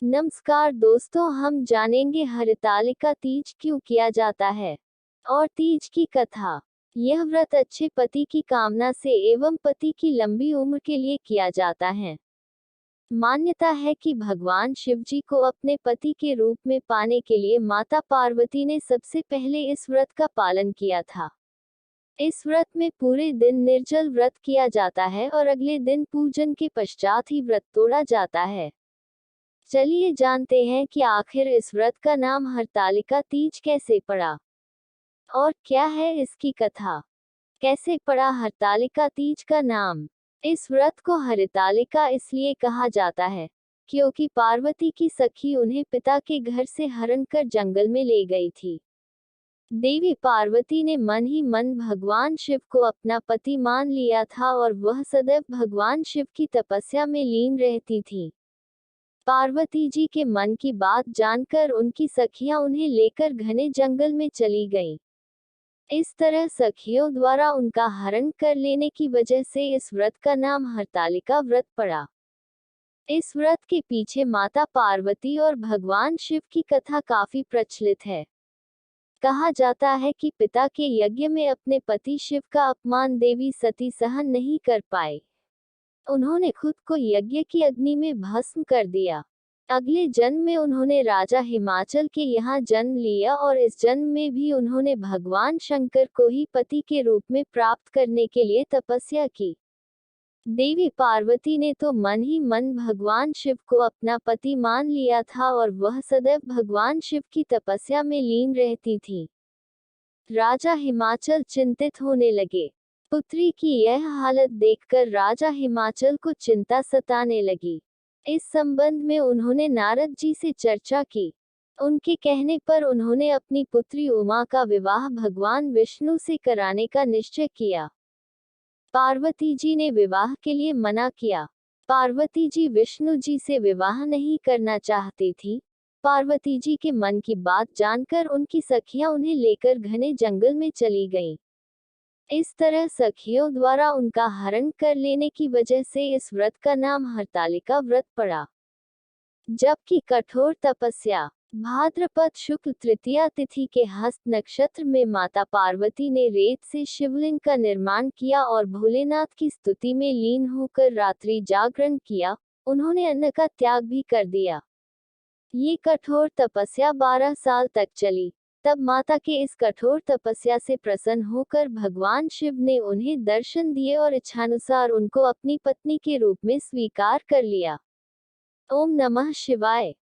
नमस्कार दोस्तों, हम जानेंगे हरितालिका तीज क्यों किया जाता है और तीज की कथा। यह व्रत अच्छे पति की कामना से एवं पति की लंबी उम्र के लिए किया जाता है। मान्यता है कि भगवान शिव जी को अपने पति के रूप में पाने के लिए माता पार्वती ने सबसे पहले इस व्रत का पालन किया था। इस व्रत में पूरे दिन निर्जल व्रत किया जाता है और अगले दिन पूजन के पश्चात ही व्रत तोड़ा जाता है। चलिए जानते हैं कि आखिर इस व्रत का नाम हरतालिका तीज कैसे पड़ा और क्या है इसकी कथा। कैसे पड़ा हरतालिका तीज का नाम। इस व्रत को हरितालिका इसलिए कहा जाता है क्योंकि पार्वती की सखी उन्हें पिता के घर से हरण कर जंगल में ले गई थी। देवी पार्वती ने मन ही मन भगवान शिव को अपना पति मान लिया था और वह सदैव भगवान शिव की तपस्या में लीन रहती थी। पार्वती जी के मन की बात जानकर उनकी सखियां उन्हें लेकर घने जंगल में चली गईं। इस तरह सखियों द्वारा उनका हरण कर लेने की वजह से इस व्रत का नाम हरतालिका व्रत पड़ा। इस व्रत के पीछे माता पार्वती और भगवान शिव की कथा काफी प्रचलित है। कहा जाता है कि पिता के यज्ञ में अपने पति शिव का अपमान देवी सती सहन नहीं कर पाए। उन्होंने खुद को यज्ञ की अग्नि में भस्म कर दिया। अगले जन्म में उन्होंने राजा हिमाचल के यहाँ जन्म लिया और इस जन्म में भी उन्होंने भगवान शंकर को ही पति के रूप में प्राप्त करने के लिए तपस्या की। देवी पार्वती ने तो मन ही मन भगवान शिव को अपना पति मान लिया था और वह सदैव भगवान शिव की तपस्या में लीन रहती थी। राजा हिमाचल चिंतित होने लगे। पुत्री की यह हालत देखकर राजा हिमाचल को चिंता सताने लगी। इस संबंध में उन्होंने नारद जी से चर्चा की। उनके कहने पर उन्होंने अपनी पुत्री उमा का विवाह भगवान विष्णु से कराने का निश्चय किया। पार्वती जी ने विवाह के लिए मना किया। पार्वती जी विष्णु जी से विवाह नहीं करना चाहती थी। पार्वती जी के मन की बात जानकर उनकी सखियां उन्हें लेकर घने जंगल में चली गईं। इस तरह सखियों द्वारा उनका हरण कर लेने की वजह से इस व्रत का नाम हरतालिका व्रत पड़ा। जबकि कठोर तपस्या। भाद्रपद शुक्ल तृतीया तिथि के हस्त नक्षत्र में माता पार्वती ने रेत से शिवलिंग का निर्माण किया और भोलेनाथ की स्तुति में लीन होकर रात्रि जागरण किया। उन्होंने अन्न का त्याग भी कर दिया। ये कठोर तपस्या 12 साल तक चली। तब माता के इस कठोर तपस्या से प्रसन्न होकर भगवान शिव ने उन्हें दर्शन दिए और इच्छानुसार उनको अपनी पत्नी के रूप में स्वीकार कर लिया। ओम नमः शिवाय।